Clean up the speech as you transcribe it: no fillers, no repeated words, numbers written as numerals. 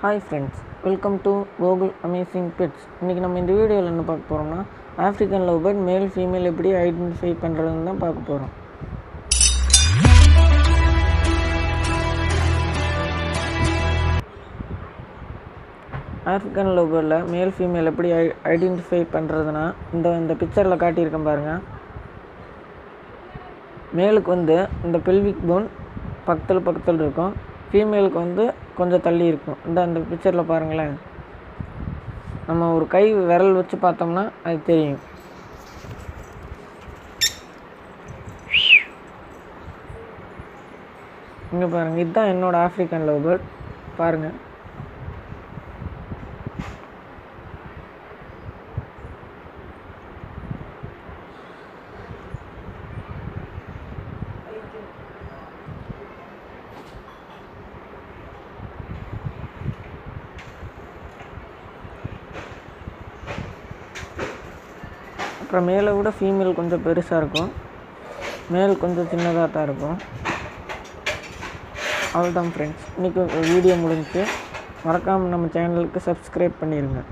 Hi friends, welcome to Google amazing pets. இன்றைக்கி நம்ம இந்த வீடியோவில் என்ன பார்க்க போகிறோம்னா, African love bird male female எப்படி ஐடென்டிஃபை பண்ணுறதுன்னு தான் பார்க்க போகிறோம். ஆஃப்ரிக்கன் லவ் பேர்டில் மேல் ஃபீமேல் எப்படி ஐடென்டிஃபை பண்ணுறதுனா, இந்த பிக்சரில் காட்டியிருக்கேன் பாருங்கள். மேலுக்கு இந்த பெல்விக் போன் பக்கத்தில் இருக்கும், ஃபீமேலுக்கு கொஞ்சம் தள்ளி இருக்கும். அந்த பிக்சரில் பாருங்களேன், நம்ம ஒரு கை விரல் வச்சு பார்த்தோம்னா அது தெரியும். இங்கே பாருங்கள், இதுதான் என்னோடய ஆஃப்ரிக்கன் லவ் பேர்ட். பாருங்கள், அப்புறம் மேலை விட ஃபீமேல் கொஞ்சம் பெருசாக இருக்கும், மேல் கொஞ்சம் சின்னதாக தான் இருக்கும். அவ்வளோதான் ஃப்ரெண்ட்ஸ், இன்றைக்கி வீடியோ முடிஞ்சு. மறக்காமல் நம்ம சேனலுக்கு சப்ஸ்கிரைப் பண்ணிடுங்க.